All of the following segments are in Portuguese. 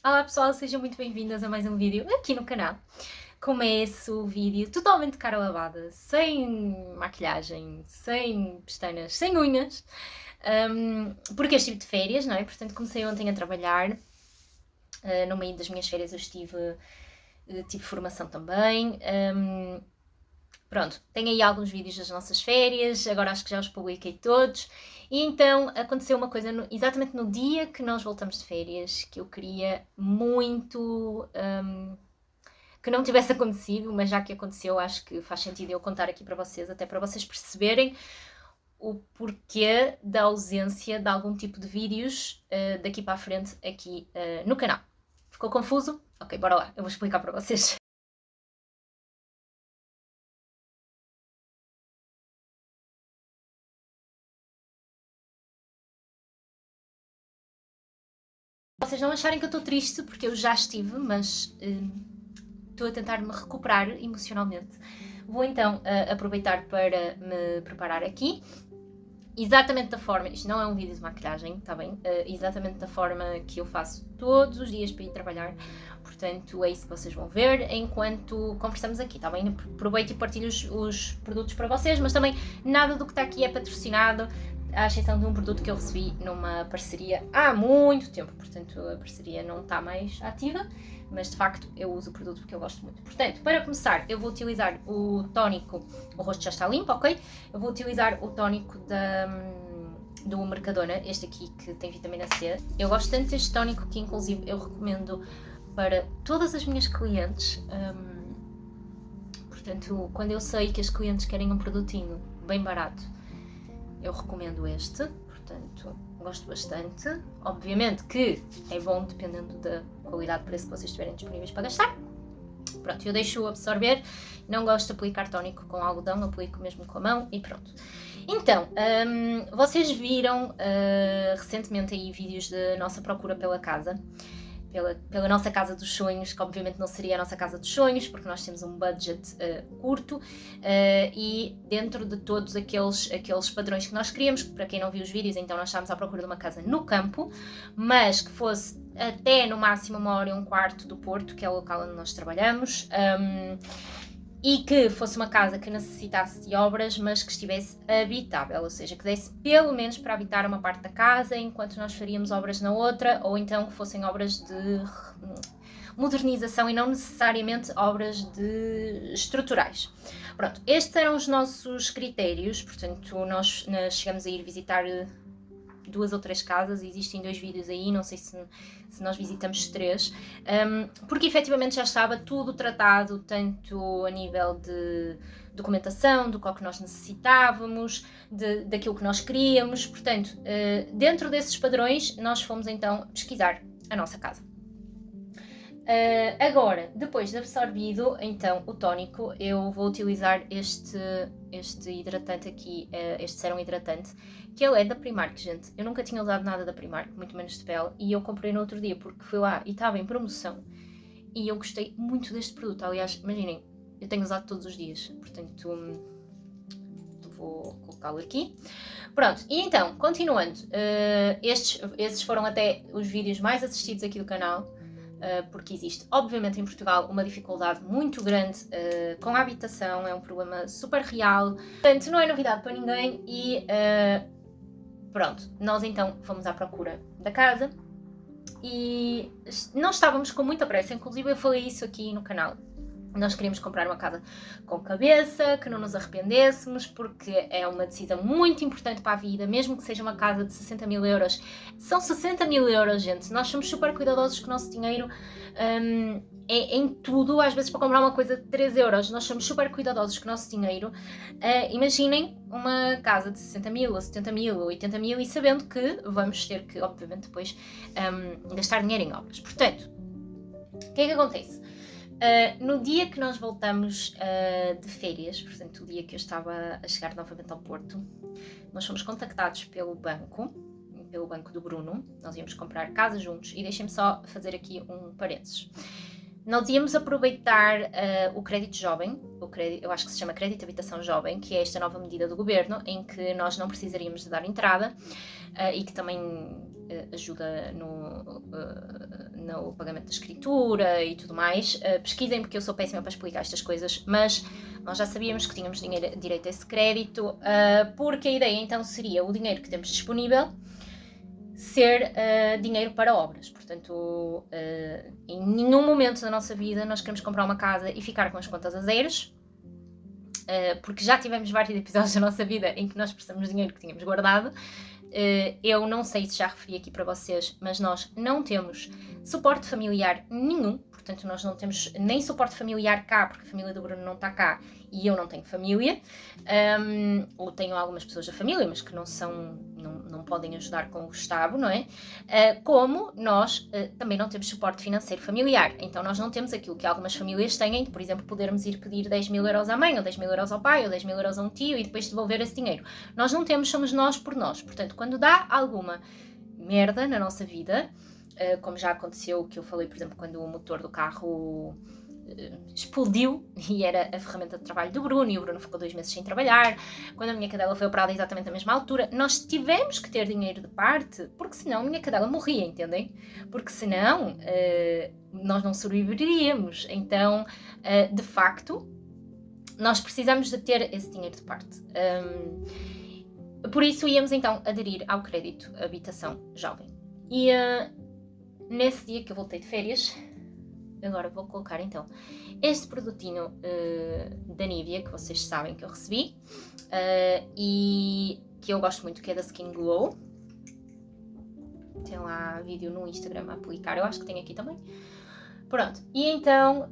Olá pessoal, sejam muito bem-vindas a mais um vídeo aqui no canal. Começo o vídeo totalmente de cara lavada, sem maquilhagem, sem pestanas, sem unhas, porque eu estive de férias, não é? Portanto comecei ontem a trabalhar, no meio das minhas férias eu tive formação também. Pronto, tenho aí alguns vídeos das nossas férias, agora acho que já os publiquei todos. E então aconteceu uma coisa exatamente no dia que nós voltamos de férias, que eu queria muito que não tivesse acontecido, mas já que aconteceu, acho que faz sentido eu contar aqui para vocês, até para vocês perceberem o porquê da ausência de algum tipo de vídeos daqui para a frente aqui no canal. Ficou confuso? Ok, bora lá, eu vou explicar para vocês. Vocês não acharem que eu estou triste, porque eu já estive, mas estou a tentar me recuperar emocionalmente. Vou então aproveitar para me preparar aqui, exatamente da forma, isto não é um vídeo de maquilhagem, está bem? Exatamente da forma que eu faço todos os dias para ir trabalhar, portanto é isso que vocês vão ver enquanto conversamos aqui, está bem? Aproveito e partilho os produtos para vocês, mas também nada do que está aqui é patrocinado, à exceção de um produto que eu recebi numa parceria há muito tempo, portanto a parceria não está mais ativa, mas de facto eu uso o produto porque eu gosto muito. Portanto, para começar, eu vou utilizar o tónico, o rosto já está limpo, ok? Eu vou utilizar o tónico do Mercadona, este aqui que tem vitamina C. Eu gosto tanto deste tónico que inclusive eu recomendo para todas as minhas clientes. Portanto, quando eu sei que as clientes querem um produtinho bem barato, eu recomendo este, portanto, gosto bastante. Obviamente que é bom dependendo da qualidade de preço que vocês estiverem disponíveis para gastar. Pronto, eu deixo-o absorver, não gosto de aplicar tónico com algodão, aplico mesmo com a mão e pronto. Então, vocês viram recentemente aí vídeos da nossa procura pela casa, pela nossa casa dos sonhos, que obviamente não seria a nossa casa dos sonhos, porque nós temos um budget curto e dentro de todos aqueles padrões que nós queríamos, que para quem não viu os vídeos, então nós estávamos à procura de uma casa no campo, mas que fosse até no máximo 1h15 do Porto, que é o local onde nós trabalhamos, e que fosse uma casa que necessitasse de obras, mas que estivesse habitável, ou seja, que desse pelo menos para habitar uma parte da casa enquanto nós faríamos obras na outra, ou então que fossem obras de modernização e não necessariamente obras estruturais. Pronto, estes eram os nossos critérios, portanto nós chegamos a ir visitar 2 ou 3 casas, existem 2 vídeos aí, não sei se nós visitamos 3, porque efetivamente já estava tudo tratado, tanto a nível de documentação, do que nós necessitávamos, daquilo que nós queríamos, portanto, dentro desses padrões, nós fomos então pesquisar a nossa casa. Agora, depois de absorvido então o tónico, eu vou utilizar este hidratante aqui, este sérum hidratante, que ele é da Primark, gente. Eu nunca tinha usado nada da Primark, muito menos de pele, e eu comprei no outro dia porque fui lá e estava em promoção. E eu gostei muito deste produto, aliás, imaginem, eu tenho usado todos os dias, portanto vou colocá-lo aqui. Pronto, e então, continuando, esses foram até os vídeos mais assistidos aqui do canal, porque existe, obviamente, em Portugal uma dificuldade muito grande com a habitação, é um problema super real, portanto não é novidade para ninguém e pronto, nós então fomos à procura da casa e nós estávamos com muita pressa, inclusive eu falei isso aqui no canal. Nós queríamos comprar uma casa com cabeça, que não nos arrependêssemos, porque é uma decisão muito importante para a vida, mesmo que seja uma casa de 60 mil euros. São 60 mil euros, gente. Nós somos super cuidadosos com o nosso dinheiro em tudo. Às vezes, para comprar uma coisa de 3 euros, nós somos super cuidadosos com o nosso dinheiro. Imaginem uma casa de 60 mil, ou 70 mil, ou 80 mil, e sabendo que vamos ter que, obviamente, depois gastar dinheiro em obras. Portanto, o que é que acontece? No dia que nós voltamos de férias, portanto o dia que eu estava a chegar novamente ao Porto, nós fomos contactados pelo banco do Bruno, nós íamos comprar casa juntos, e deixem-me só fazer aqui um parênteses. Nós íamos aproveitar o crédito jovem, eu acho que se chama crédito habitação jovem, que é esta nova medida do governo, em que nós não precisaríamos de dar entrada e que também ajuda no pagamento da escritura e tudo mais. Pesquisem, porque eu sou péssima para explicar estas coisas, mas nós já sabíamos que tínhamos direito a esse crédito, porque a ideia então seria o dinheiro que temos disponível ser dinheiro para obras. Portanto, em nenhum momento da nossa vida nós queremos comprar uma casa e ficar com as contas a zeros, porque já tivemos vários episódios da nossa vida em que nós precisamos de dinheiro que tínhamos guardado. Eu não sei se já referi aqui para vocês, mas nós não temos suporte familiar nenhum. Portanto, nós não temos nem suporte familiar cá, porque a família do Bruno não está cá e eu não tenho família. Ou tenho algumas pessoas da família, mas que não podem ajudar com o Gustavo, não é? Como nós também não temos suporte financeiro familiar. Então, nós não temos aquilo que algumas famílias têm, de, por exemplo, podermos ir pedir 10 mil euros à mãe, ou 10 mil euros ao pai, ou 10 mil euros a um tio e depois devolver esse dinheiro. Nós não temos, somos nós por nós. Portanto, quando dá alguma merda na nossa vida, como já aconteceu, que eu falei, por exemplo, quando o motor do carro explodiu e era a ferramenta de trabalho do Bruno, e o Bruno ficou 2 meses sem trabalhar, quando a minha cadela foi operada exatamente na mesma altura, nós tivemos que ter dinheiro de parte, porque senão a minha cadela morria, entendem? Porque senão nós não sobreviveríamos. Então, de facto, nós precisamos de ter esse dinheiro de parte. Por isso íamos então aderir ao crédito habitação jovem. E nesse dia que eu voltei de férias, agora vou colocar então este produtinho da Nivea, que vocês sabem que eu recebi, e que eu gosto muito, que é da Skin Glow. Tem lá vídeo no Instagram a publicar, eu acho que tem aqui também. Pronto, e então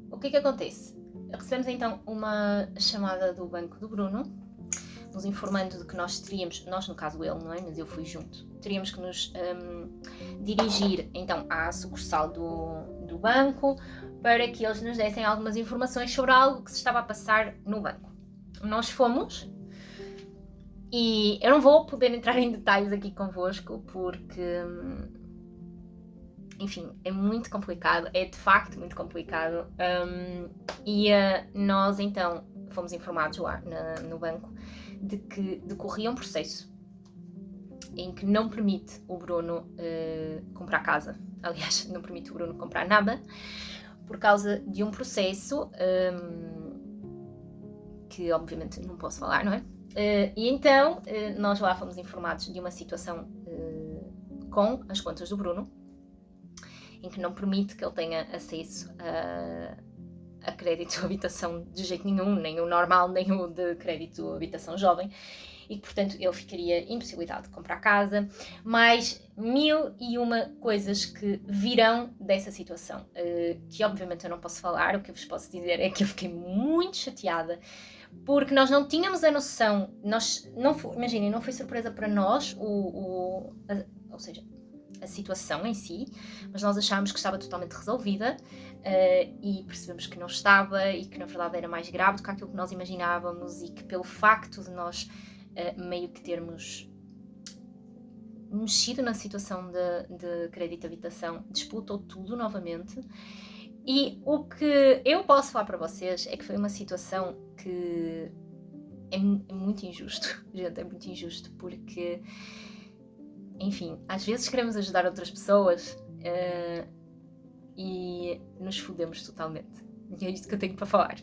o que é que acontece? Recebemos então uma chamada do banco do Bruno, nos informando de que nós teríamos, nós no caso ele, não é? Mas eu fui junto, teríamos que nos dirigir então à sucursal do banco para que eles nos dessem algumas informações sobre algo que se estava a passar no banco. Nós fomos, e eu não vou poder entrar em detalhes aqui convosco porque, enfim, é muito complicado, é de facto muito complicado, e nós então fomos informados lá no banco de que decorria um processo em que não permite o Bruno comprar casa. Aliás, não permite o Bruno comprar nada, por causa de um processo que obviamente não posso falar, não é? E então nós lá fomos informados de uma situação com as contas do Bruno, em que não permite que ele tenha acesso a crédito de habitação de jeito nenhum, nem o normal, nem o de crédito de habitação jovem, e que, portanto, ele ficaria impossibilitado de comprar casa, mais 1001 coisas que virão dessa situação, que obviamente eu não posso falar. O que eu vos posso dizer é que eu fiquei muito chateada, porque nós não tínhamos a noção, imaginem, não foi surpresa para nós, ou seja, a situação em si, mas nós achámos que estava totalmente resolvida, e percebemos que não estava, e que na verdade era mais grave do que aquilo que nós imaginávamos, e que pelo facto de nós meio que termos mexido na situação de crédito de habitação, disputou tudo novamente. E o que eu posso falar para vocês é que foi uma situação que é muito injusto, gente, é muito injusto, porque, enfim, às vezes queremos ajudar outras pessoas e nos fodemos totalmente. E é isto que eu tenho para falar.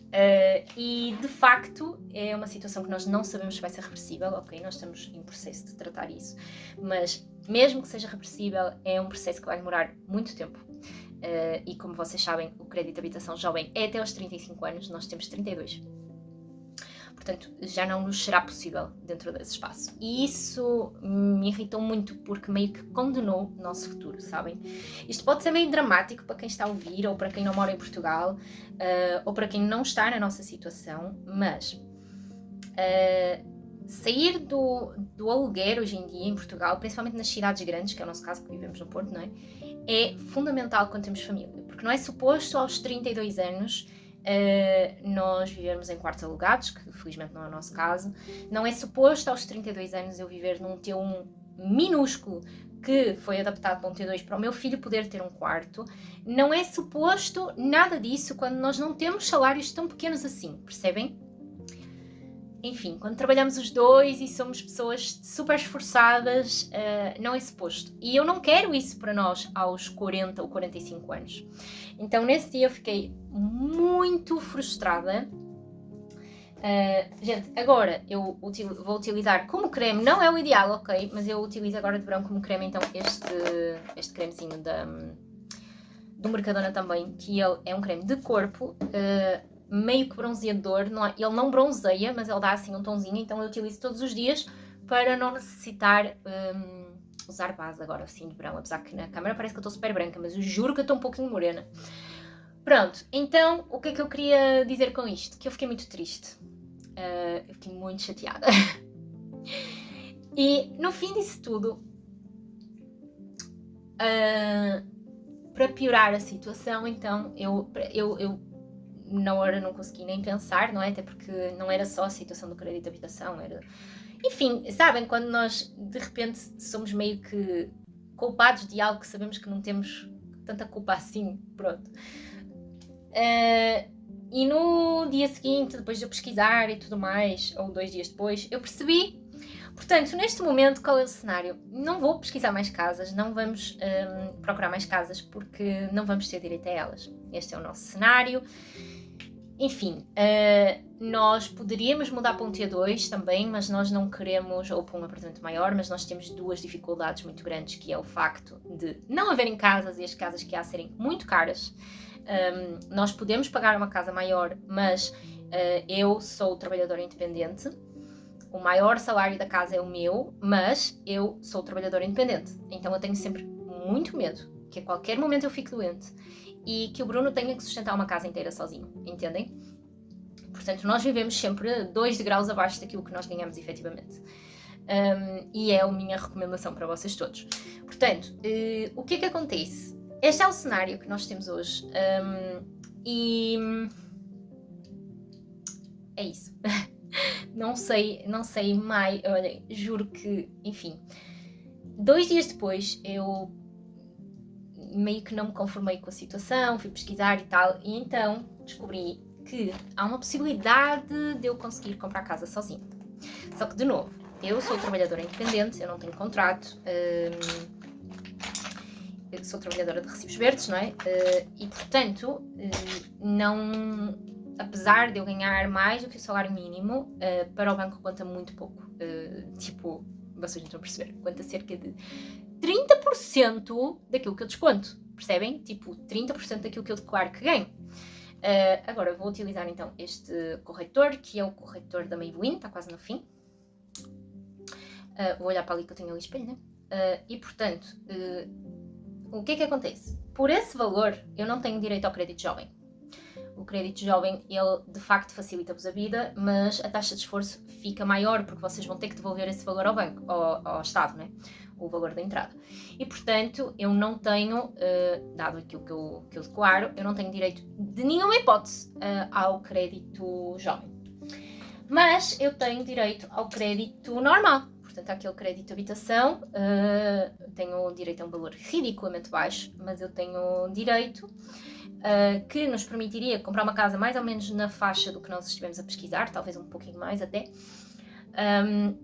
E, de facto, é uma situação que nós não sabemos se vai ser reversível. Ok, nós estamos em processo de tratar isso. Mas, mesmo que seja reversível, é um processo que vai demorar muito tempo. E, como vocês sabem, o crédito de habitação jovem é até aos 35 anos. Nós temos 32. Portanto, já não nos será possível dentro desse espaço. E isso me irritou muito, porque meio que condenou o nosso futuro, sabem? Isto pode ser meio dramático para quem está a ouvir, ou para quem não mora em Portugal, ou para quem não está na nossa situação, mas sair do aluguer hoje em dia em Portugal, principalmente nas cidades grandes, que é o nosso caso, que vivemos no Porto, não é? É fundamental quando temos família, porque não é suposto aos 32 anos nós vivermos em quartos alugados, que felizmente não é o nosso caso. Não é suposto aos 32 anos eu viver num T1 minúsculo que foi adaptado para um T2 para o meu filho poder ter um quarto. Não é suposto nada disso quando nós não temos salários tão pequenos assim, percebem? enfim, quando trabalhamos os dois e somos pessoas super esforçadas, não é suposto. E eu não quero isso para nós aos 40 ou 45 anos. Então, nesse dia eu fiquei muito frustrada. Gente, agora eu vou utilizar como creme, não é o ideal, ok? Mas eu utilizo agora de verão como creme, então este cremezinho do Mercadona também, que ele é um creme de corpo, meio que bronzeador, ele não bronzeia, mas ele dá assim um tonzinho, então eu utilizo todos os dias para não necessitar usar base agora assim de verão, apesar que na câmera parece que eu estou super branca, mas eu juro que eu estou um pouquinho morena. Pronto, então o que é que eu queria dizer com isto? Que eu fiquei muito triste, eu fiquei muito chateada. E no fim disso tudo, para piorar a situação, então eu na hora não consegui nem pensar, não é? Até porque não era só a situação do crédito de habitação, era... Enfim, sabem, quando nós de repente somos meio que culpados de algo que sabemos que não temos tanta culpa assim, pronto. E no dia seguinte, depois de eu pesquisar e tudo mais, ou 2 dias depois, eu percebi. Portanto, neste momento, qual é o cenário? Não vou pesquisar mais casas, não vamos procurar mais casas, porque não vamos ter direito a elas. Este é o nosso cenário. Enfim, nós poderíamos mudar para um T2 também, mas nós não queremos, ou para um apartamento maior, mas nós temos 2 dificuldades muito grandes, que é o facto de não haverem casas e as casas que há serem muito caras. Nós podemos pagar uma casa maior, mas eu sou trabalhadora independente. O maior salário da casa é o meu, mas eu sou trabalhadora independente. Então eu tenho sempre muito medo que a qualquer momento eu fique doente e que o Bruno tenha que sustentar uma casa inteira sozinho, entendem? Portanto, nós vivemos sempre 2 degraus abaixo daquilo que nós ganhamos efetivamente. E é a minha recomendação para vocês todos. Portanto, o que é que acontece? Este é o cenário que nós temos hoje. E é isso. Não sei mais, olha, juro que, enfim, 2 dias depois eu meio que não me conformei com a situação, fui pesquisar e tal, e então descobri que há uma possibilidade de eu conseguir comprar casa sozinha. Só que, de novo, eu sou trabalhadora independente, eu não tenho contrato, eu sou trabalhadora de recibos verdes, não é? E, portanto, não... Apesar de eu ganhar mais do que o salário mínimo, para o banco conta muito pouco. Tipo, vocês não estão a perceber, conta cerca de 30% daquilo que eu desconto, percebem? Tipo, 30% daquilo que eu declaro que ganho. Agora, vou utilizar então este corretor, que é o corretor da Maybelline, está quase no fim. Vou olhar para ali que eu tenho ali o espelho, né? E, portanto, o que é que acontece? Por esse valor, eu não tenho direito ao crédito jovem. O crédito jovem, ele de facto facilita-vos a vida, mas a taxa de esforço fica maior, porque vocês vão ter que devolver esse valor ao banco, ao Estado, né? O valor da entrada. E, portanto, eu não tenho, dado aquilo que eu declaro, eu não tenho direito de nenhuma hipótese ao crédito jovem. Mas eu tenho direito ao crédito normal. Portanto, aquele crédito de habitação, tenho direito a um valor ridiculamente baixo, mas eu tenho direito que nos permitiria comprar uma casa mais ou menos na faixa do que nós estivemos a pesquisar, talvez um pouquinho mais até,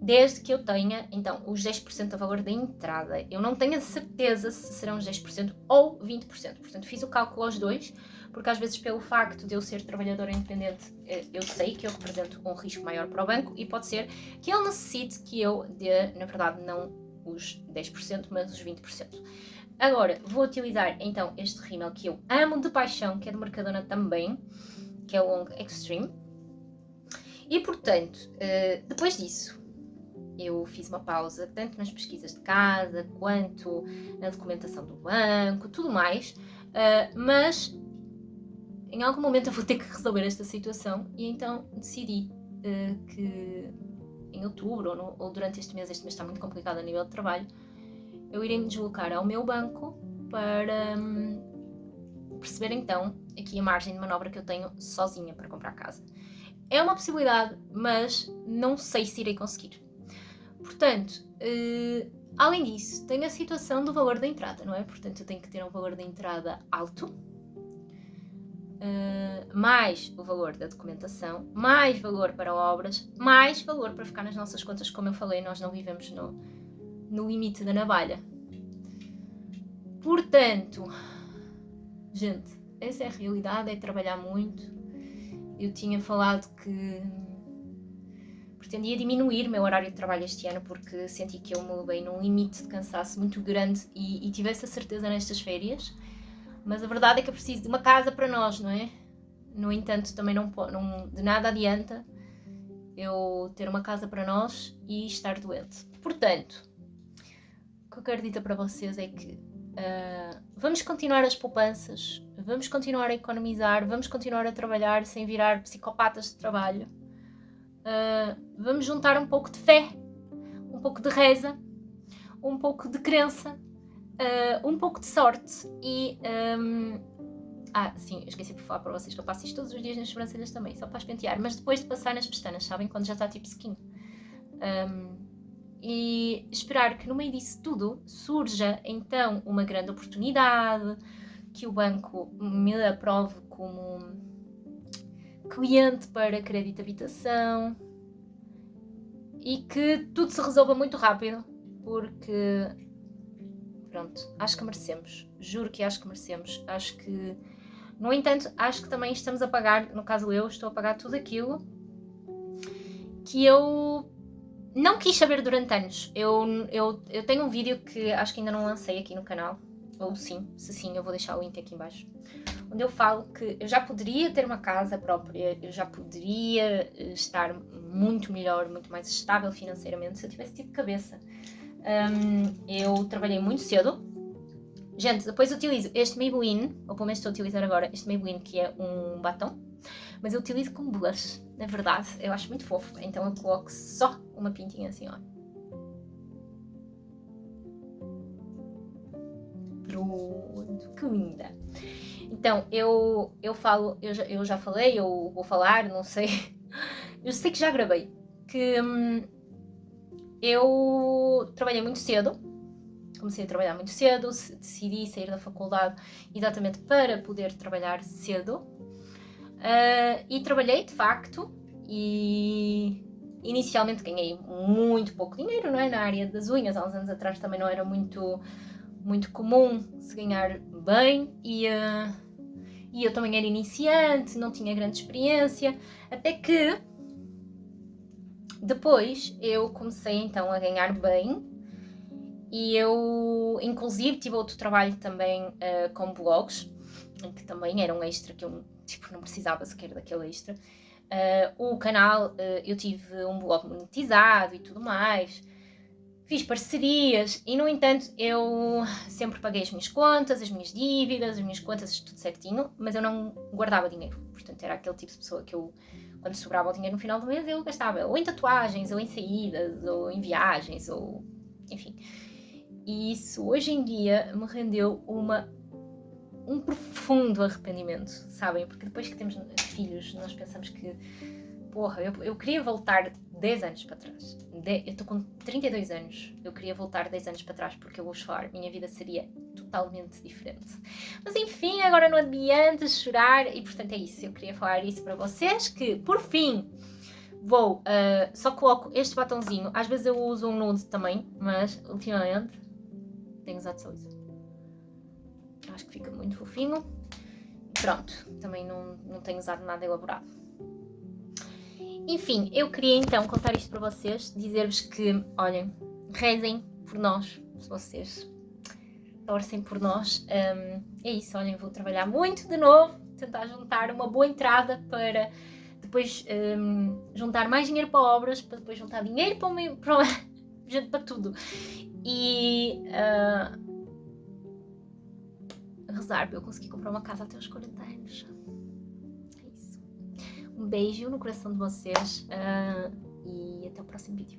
desde que eu tenha, então, os 10% do valor da entrada. Eu não tenho a certeza se serão os 10% ou 20%, portanto fiz o cálculo aos dois, porque às vezes pelo facto de eu ser trabalhadora independente, eu sei que eu represento um risco maior para o banco e pode ser que ele necessite que eu dê, na verdade, não os 10%, mas os 20%. Agora, vou utilizar então este rímel que eu amo de paixão, que é do Mercadona também, que é o Long Extreme. E, portanto, depois disso, eu fiz uma pausa, tanto nas pesquisas de casa, quanto na documentação do banco, tudo mais, mas em algum momento eu vou ter que resolver esta situação e então decidi que em outubro ou durante este mês está muito complicado a nível de trabalho, eu irei me deslocar ao meu banco para perceber então aqui a margem de manobra que eu tenho sozinha para comprar casa. É uma possibilidade, mas não sei se irei conseguir. Portanto, além disso, tenho a situação do valor da entrada, não é? Portanto, eu tenho que ter um valor da entrada alto. mais o valor da documentação, mais valor para obras, mais valor para ficar nas nossas contas. Como eu falei, nós não vivemos no limite da navalha. Portanto, gente, essa é a realidade, é trabalhar muito. Eu tinha falado que pretendia diminuir o meu horário de trabalho este ano porque senti que eu me levei num limite de cansaço muito grande e tive essa certeza nestas férias. Mas a verdade é que eu preciso de uma casa para nós, não é? No entanto, também não de nada adianta eu ter uma casa para nós e estar doente. Portanto, o que eu quero dizer para vocês é que vamos continuar as poupanças, vamos continuar a economizar, vamos continuar a trabalhar sem virar psicopatas de trabalho. Vamos juntar um pouco de fé, um pouco de reza, um pouco de crença, um pouco de sorte e... sim, eu esqueci de falar para vocês que eu passo isto todos os dias nas sobrancelhas também, só para espentear, mas depois de passar nas pestanas, sabem? Quando já está tipo skin. E esperar que no meio disso tudo surja então uma grande oportunidade, que o banco me aprove como cliente para crédito de habitação e que tudo se resolva muito rápido, porque pronto, acho que merecemos, juro que acho que merecemos, acho que, no entanto, acho que também estamos a pagar, no caso eu estou a pagar tudo aquilo que eu não quis saber durante anos. Eu tenho um vídeo que acho que ainda não lancei aqui no canal, ou sim, se sim eu vou deixar o link aqui em baixo, onde eu falo que eu já poderia ter uma casa própria, eu já poderia estar muito melhor, muito mais estável financeiramente se eu tivesse tido cabeça. Eu trabalhei muito cedo. Gente, depois utilizo este Maybelline, ou pelo menos estou a utilizar agora este Maybelline, que é um batom, mas eu utilizo como blush, na verdade, eu acho muito fofo, então eu coloco só uma pintinha assim, ó. Pronto, que linda! Então, eu falo, eu já falei, eu vou falar, não sei, eu sei que já gravei, que eu trabalhei muito cedo, comecei a trabalhar muito cedo, decidi sair da faculdade exatamente para poder trabalhar cedo, e trabalhei de facto, e inicialmente ganhei muito pouco dinheiro, não é? Na área das unhas, há uns anos atrás também não era muito comum se ganhar bem, e eu também era iniciante, não tinha grande experiência, até que depois eu comecei então a ganhar bem e eu inclusive tive outro trabalho também com blogs, que também era um extra que eu não precisava sequer daquele extra. O canal, eu tive um blog monetizado e tudo mais, fiz parcerias e, no entanto, eu sempre paguei as minhas contas, as minhas dívidas, as minhas contas, tudo certinho, mas eu não guardava dinheiro. Portanto, era aquele tipo de pessoa que eu, quando sobrava o dinheiro no final do mês, eu gastava ou em tatuagens, ou em saídas, ou em viagens, ou enfim. E isso, hoje em dia, me rendeu um profundo arrependimento, sabem? Porque depois que temos filhos, nós pensamos que, porra, eu queria voltar 10 anos para trás. Eu estou com 32 anos, eu queria voltar 10 anos para trás, porque eu vou chorar, minha vida seria totalmente diferente. Mas enfim, agora não adianta chorar, e portanto é isso, eu queria falar isso para vocês, que por fim vou, só coloco este batonzinho, às vezes eu uso um nude também, mas ultimamente tenho usado só isso. Acho que fica muito fofinho. Pronto, também não tenho usado nada elaborado. Enfim, eu queria então contar isto para vocês, dizer-vos que, olhem, rezem por nós, se vocês torcem por nós. É isso, olhem, vou trabalhar muito de novo, tentar juntar uma boa entrada para depois juntar mais dinheiro para obras, para depois juntar dinheiro para tudo. E rezar para eu conseguir comprar uma casa até aos 40 anos. É isso. Um beijo no coração de vocês e até o próximo vídeo.